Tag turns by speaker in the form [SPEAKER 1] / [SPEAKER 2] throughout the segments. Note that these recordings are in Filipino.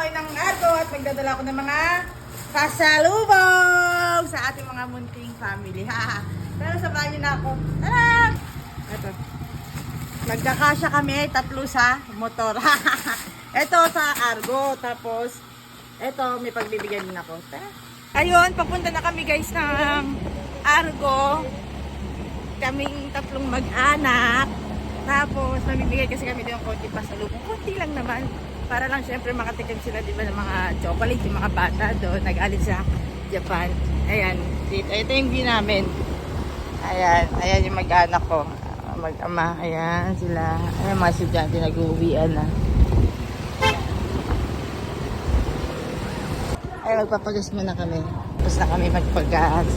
[SPEAKER 1] kayo ng Argo at magdadala ko ng mga pasalubong sa ating mga munting family. Pero samahan niyo na ako. Tara! Ito. Magkakasya kami, 3 sa motor. Ito sa Argo. Tapos, ito, may pagbibigyan din ako. Tara. Ayun, papunta na kami guys ng Argo. Kaming 3 mag-anak. Tapos, mamibigay kasi kami doon konti pasalubong. Konti lang naman. Para lang syempre makatikim sila, di ba, ng mga chocolate, yung mga bata doon. Nag-alit sa Japan. Ayan. Ito yung view namin. Ayan. Ayan yung mag-anak ko. Mag-ama. Ayan sila. Ayan mga estudyante nag-uwian na. Ayan, magpapagas muna kami. Tapos na kami magpagas.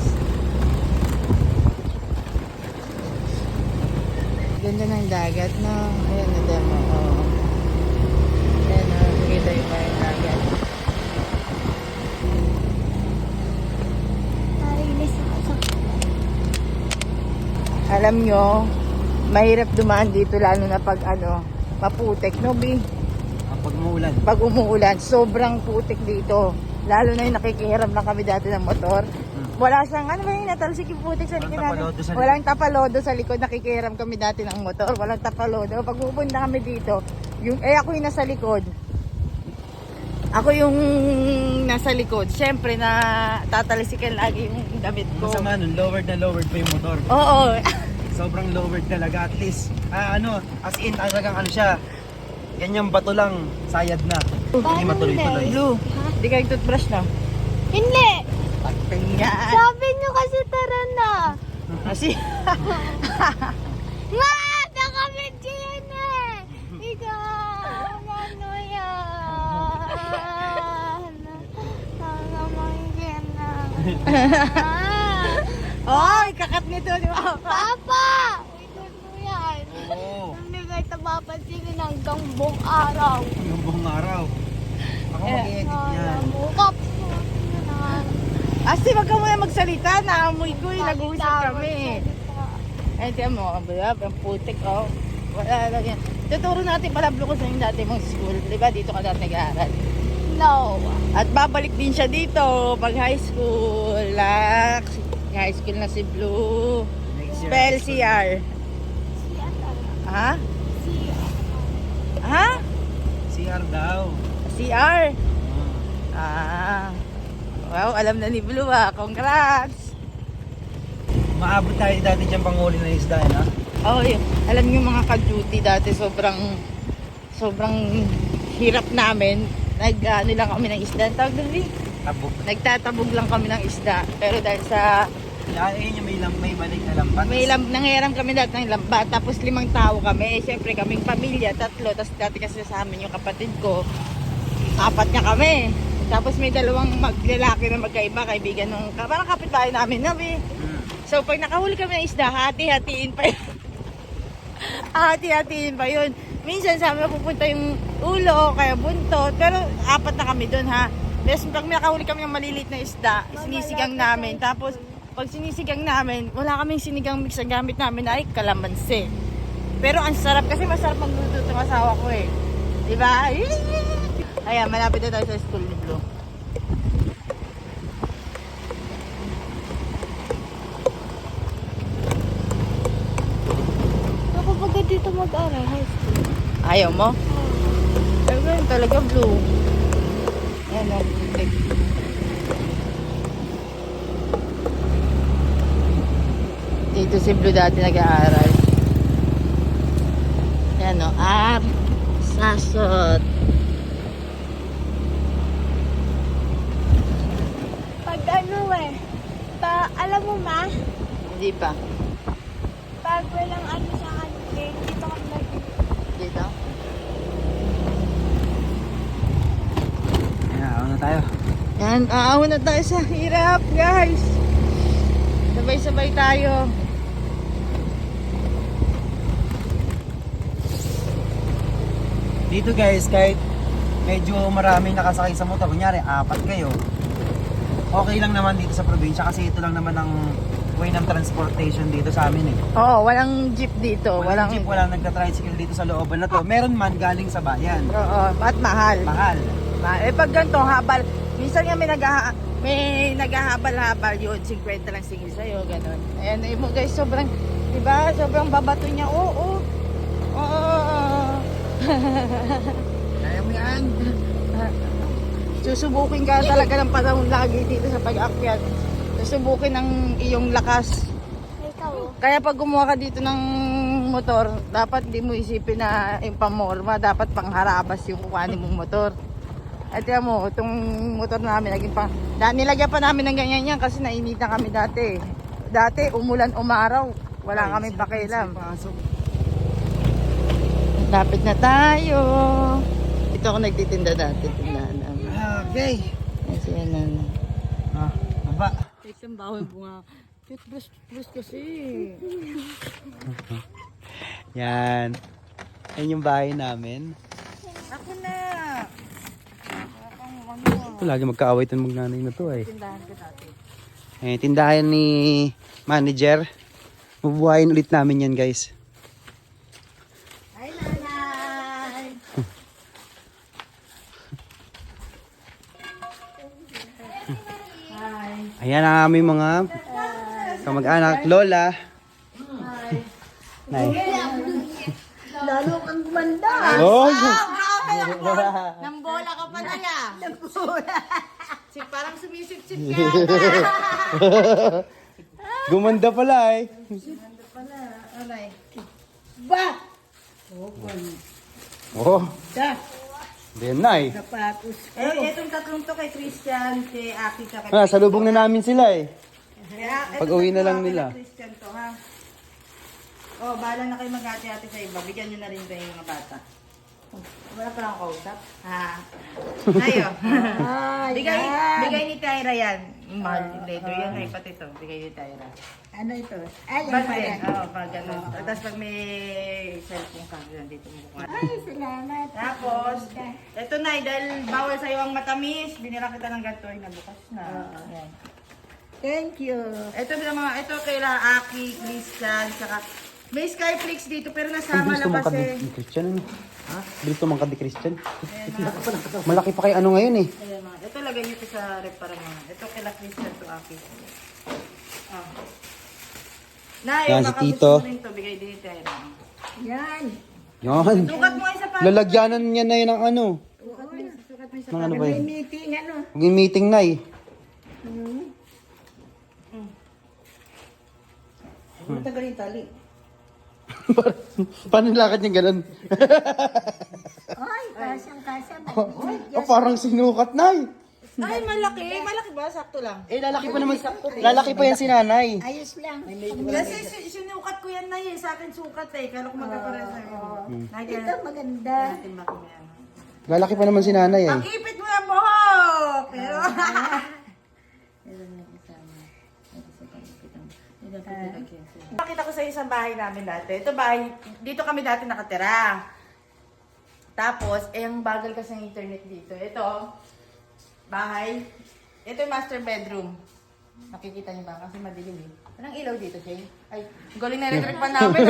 [SPEAKER 1] Ganda ng dagat, no? Ayan na demo. Oh. Ayan, no? Kita yung parang dagat. Alam nyo, mahirap dumaan dito lalo na pag maputik, no, Bi?
[SPEAKER 2] Pag umuulan.
[SPEAKER 1] Pag umuulan, sobrang putik dito. Lalo na yung nakikihiram lang kami dati ng motor. Wala siyang, ano ba yung natalsik yung putik sa likod namin? Walang tapalodo sa likod, nakikihiram kami dati ng motor. Walang tapalodo. Pag pupunta kami dito, ako yung nasa likod. Ako yung nasa likod. Siyempre na tatalisikan lagi yung damit ko.
[SPEAKER 2] Masama nun, lowered na lowered pa yung motor.
[SPEAKER 1] Oo.
[SPEAKER 2] Sobrang lowered talaga, at least. As in, talagang siya. Ganyang bato lang, sayad na. Hindi matuloy-tuloy.
[SPEAKER 1] Blue, di ka toothbrush na?
[SPEAKER 3] Hindi!
[SPEAKER 1] Pagpingan.
[SPEAKER 3] Sabi nyo kasi tara na.
[SPEAKER 1] Kasi,
[SPEAKER 3] Ma! Nakamit yun eh! Ikaw! Ano yan? Nakamangkin na.
[SPEAKER 1] oh, kakat nito, di ba?
[SPEAKER 3] Papa! Ito mo yan.
[SPEAKER 2] Oo.
[SPEAKER 3] Hindi kayo tapapansin hanggang buong araw.
[SPEAKER 2] Yung buong araw. Ako mag-i-edit yan.
[SPEAKER 3] Mukap.
[SPEAKER 1] Asti, wag ka muna magsalita. Naamoy ko eh. Nag-uusap kami. Ay, tiyan mo. Ang putik, oh. Wala lang yan. Tuturo natin palablo ko sa yung dati mong school. Di ba? Dito ka dati nag-aaral.
[SPEAKER 3] No.
[SPEAKER 1] At babalik din siya dito pag high school. High school na si Blue. Spell CR. Ha? Ha?
[SPEAKER 2] CR daw.
[SPEAKER 1] CR. Wow, alam na ni Blue Congrats.
[SPEAKER 2] Maabot tayo dati dyan panghuli ng isda, no?
[SPEAKER 1] Oh, alam niyo mga ka-duty dati sobrang hirap namin. Lang kami ng isda. Tawag doon,
[SPEAKER 2] Tabog.
[SPEAKER 1] nagtatabog lang kami ng isda. Pero dahil sa
[SPEAKER 2] Ayun yung may malik na lambat.
[SPEAKER 1] nangyaram kami dati ng lambat. Tapos 5 tao kami. Siyempre kaming pamilya, 3. Tapos dati kasi sa amin yung kapatid ko. 4 niya kami. Tapos may 2 maglalaki na magkaiba, kaibigan nung parang kapitbahay namin, no, Bi? So pag nakahuli kami ng isda, hati-hatiin pa yun. Hati-hatiin pa yun. Minsan sa amin pupunta yung ulo, kaya buntot. Pero 4 na kami doon, ha. Tapos pag nakahuli kami ng maliliit na isda, sinisigang namin. Tapos pag sinisigang namin, wala kaming sinigang mix ang gamit namin ay kalamansi. Pero ang sarap kasi masarap magluto ng asawa ko eh. Diba? Ayan, malapit na tayo sa school ni Blue.
[SPEAKER 3] Kapag dito mag-aral, high school.
[SPEAKER 1] Ayaw mo? Pero ganun talaga, Blue. Ayan o, putik. Dito si Blue dati nag-aaral. Ayan o, Sasot.
[SPEAKER 3] Pag alam mo ma,
[SPEAKER 1] Hindi pa.
[SPEAKER 3] pag walang sa kanil, dito ka
[SPEAKER 1] Dito?
[SPEAKER 2] Ayan, na tayo.
[SPEAKER 1] Yan, aahon na tayo sa hirap, guys. Sabay-sabay tayo.
[SPEAKER 2] Dito guys, kahit medyo maraming nakasakay sa motor, kunyari 4 kayo, okay lang naman dito sa probinsya kasi ito lang naman ang way ng transportation dito sa amin eh.
[SPEAKER 1] Oo, walang jeep dito.
[SPEAKER 2] Walang jeep, walang nagka-tricycle dito sa looban na to. Meron man galing sa bayan.
[SPEAKER 1] Oo, at mahal.
[SPEAKER 2] Mahal.
[SPEAKER 1] Pag ganito, habal, minsan nga may naghahabal-habal yun, 50 lang sige sa'yo, gano'n. Ayan, mo guys, sobrang, diba, sobrang babato niya, oo. Kaya mo yan. Susubukin ka talaga ng panahon lagi dito sa pag-akyat. Susubukin ang iyong lakas.
[SPEAKER 3] Ikaw, oh.
[SPEAKER 1] Kaya pag gumawa ka dito ng motor, dapat di mo isipin na yung pamorma, dapat pangharabas yung kukuhanin mong motor. At yan mo, itong motor namin, nilagyan pa namin ng ganyan yan kasi nainitan kami dati. Dati, umulan, umaraw, wala kami pakialam. Lapit na tayo. Ito ako nagtitinda dati, tindahan namin.
[SPEAKER 2] Okay.
[SPEAKER 1] Ayan si Nana.
[SPEAKER 2] Aba.
[SPEAKER 1] Isang bawang bunga. Toothbrush kasi.
[SPEAKER 2] Yan. Yan yung bahay namin.
[SPEAKER 1] Ako na.
[SPEAKER 2] Ito lagi magkaaway itong magnanay na to eh.
[SPEAKER 1] Tindahan ko dati.
[SPEAKER 2] Tindahan ni manager. Mabuhayin ulit namin yan guys.
[SPEAKER 1] Hi, nanay! Hi!
[SPEAKER 2] Ayan ang aming mga kamag-anak. Lola. Nay.
[SPEAKER 3] Lalo kang gumanda.
[SPEAKER 2] Oh!
[SPEAKER 1] Nambola ka pa na ya! Si parang sumisip-sip ka.
[SPEAKER 2] Gumanda pala eh.
[SPEAKER 1] Alay.
[SPEAKER 3] Ba?
[SPEAKER 2] Oh.
[SPEAKER 1] Da.
[SPEAKER 2] Then nay.
[SPEAKER 3] Sapatos.
[SPEAKER 1] Itong tatlong to kay Christian, kay Aki, kay
[SPEAKER 2] Salubong na namin sila eh.
[SPEAKER 1] Kaya,
[SPEAKER 2] Pag-uwi na lang
[SPEAKER 1] kay
[SPEAKER 2] nila.
[SPEAKER 1] Christian to, ha? Oh, bahala na kayo mag-ate-ate sa iba. Bigyan nyo na rin kayo mga bata. Wala pa lang kausap. Ha? Ayo. Bigay ni Tyra yan. Mahal yung leather yan. Ay, pati to. Bigay ni Tyra.
[SPEAKER 3] Ano ito? Ay,
[SPEAKER 1] Bag din. Oo, pag ganun. Tapos pag may cellphone ka, dito mo kukuha.
[SPEAKER 3] Ay, salamat.
[SPEAKER 1] Tapos, eto na, dahil bawal sa'yo ang matamis, binira kita ng ganito, ay nabukas na. Ayan.
[SPEAKER 3] Thank you.
[SPEAKER 1] Ito ito kaila Aki, Christian, saka may Skyflix dito pero nasama
[SPEAKER 2] Bilis
[SPEAKER 1] na
[SPEAKER 2] tumangkad
[SPEAKER 1] kasi.
[SPEAKER 2] ni Christian ano? Ha? Bilis tumangkad ni Christian.
[SPEAKER 1] Ayan na.
[SPEAKER 2] Malaki pa kay ano ngayon eh.
[SPEAKER 1] Ayan mga. Ito lagay niyo to sa rep para mga. Ito kaila Christian to Aki. Ah.
[SPEAKER 2] Yan, si Tito.
[SPEAKER 1] Mo rin to, bigay din tayo.
[SPEAKER 3] Yan.
[SPEAKER 2] Yan.
[SPEAKER 1] Sukat mo isa pa.
[SPEAKER 2] Lalagyanan niya na yun ng ano.
[SPEAKER 1] Sukat mo isa
[SPEAKER 2] Ng
[SPEAKER 1] pa.
[SPEAKER 2] ano ba
[SPEAKER 3] May
[SPEAKER 2] yun?
[SPEAKER 3] meeting, ano?
[SPEAKER 2] Maging meeting na eh.
[SPEAKER 1] Ano tagal yung tali?
[SPEAKER 2] Paano lakad niya ganun?
[SPEAKER 3] Ay, kasyang-kasya.
[SPEAKER 2] Parang sinukat na eh.
[SPEAKER 1] Ay, malaki. Malaki ba? Sakto lang.
[SPEAKER 2] Lalaki pa naman. Lalaki pa yan si nanay.
[SPEAKER 3] Ayos lang.
[SPEAKER 1] Kasi sinukat ko yan na eh. Sa akin sukat eh. Kala ko magkakaroon sa'yo.
[SPEAKER 3] Ito maganda.
[SPEAKER 1] Timbak mo yan.
[SPEAKER 2] Lalaki pa naman si nanay eh.
[SPEAKER 1] Ang ipit mo yung buhok! Pero... Pakita ko sa isang bahay namin dati. Ito bahay, dito kami dati nakatira. Tapos, ang bagal kasi ng internet dito. Ito, bahay. Ito yung master bedroom. Nakikita niyo ba? Kasi madilim eh. Anong ilaw dito, Shay? Ay, galing na electric pa namin.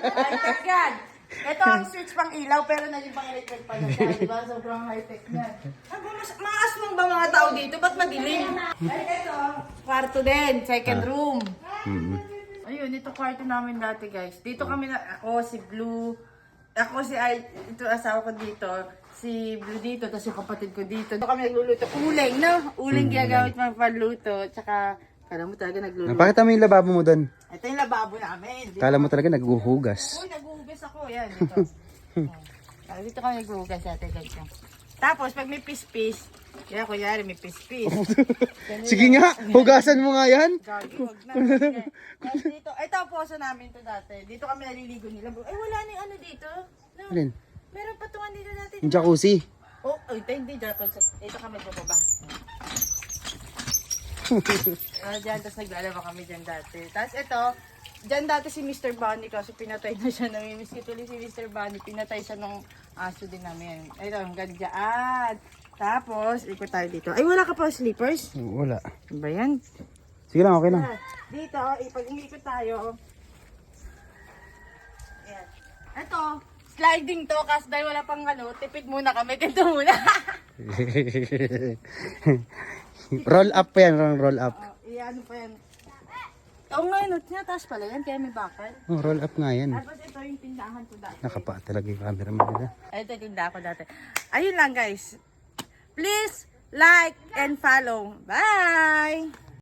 [SPEAKER 1] High-tech yan. Ito ang switch pang ilaw, pero naging pang electric pa na siya. Diba? Sobrang high-tech yan. Mga asmang ba mga tao dito? Ba't madilim? Ay, ito, kwarto din. Second room. Ayun, ito kwarto namin dati, guys. Dito kami ako, si Blue. Ako si ito asawa ko dito. Si Blue dito, tapos yung kapatid ko dito. Dito kami nagluluto. Uling, no? Uling ginagamit mga panluto. Tsaka, kala mo talaga nagluluto.
[SPEAKER 2] Pakita mo yung lababo mo doon.
[SPEAKER 1] Ito yung lababo namin.
[SPEAKER 2] Kala mo talaga naghuhugas.
[SPEAKER 1] Uy, nag-uugas ako. Yan, dito. Dito kami nag-uugas natin, guys. Tapos, pag may pis-pis, kaya kunyari may pis-pis.
[SPEAKER 2] Sige nga, hugasan mo nga yan.
[SPEAKER 1] Gagi, wag na. Tapos dito, ito ang poso namin to dati. Dito kami naliligo nila. Ay, wala na yung ano dito. No.
[SPEAKER 2] Alin?
[SPEAKER 1] Meron patungan dito natin.
[SPEAKER 2] Yung jacuzzi.
[SPEAKER 1] Oh, ito hindi. Ito kami bababa. Diyan, tapos naglalaba kami dyan dati. Tapos ito, dyan dati si Mr. Bunny kasi pinatay na siya. Namimiss ko tuloy si Mr. Bunny. Pinatay siya nung aso din namin. Ito, hanggang dyan. Tapos, ikot tayo dito. Ay, wala ka pa slippers?
[SPEAKER 2] Wala.
[SPEAKER 1] Ano ba yan?
[SPEAKER 2] Sige lang, okay lang.
[SPEAKER 1] Dito, pag umikot tayo. Ayan. Ito, sliding to kasi dahil wala pang ano, tipid muna kami. Ganito muna.
[SPEAKER 2] Roll up pa yan, roll up.
[SPEAKER 1] Iyan pa yan. Oo nga yun, tinataas pala yan, kaya may bakal.
[SPEAKER 2] Oh, roll up nga yan.
[SPEAKER 1] Tapos ito yung tindahan ko dati.
[SPEAKER 2] Nakapa talaga yung cameraman nila.
[SPEAKER 1] Ito yung tindahan ko dati. Ayun lang guys. Please like and follow. Bye!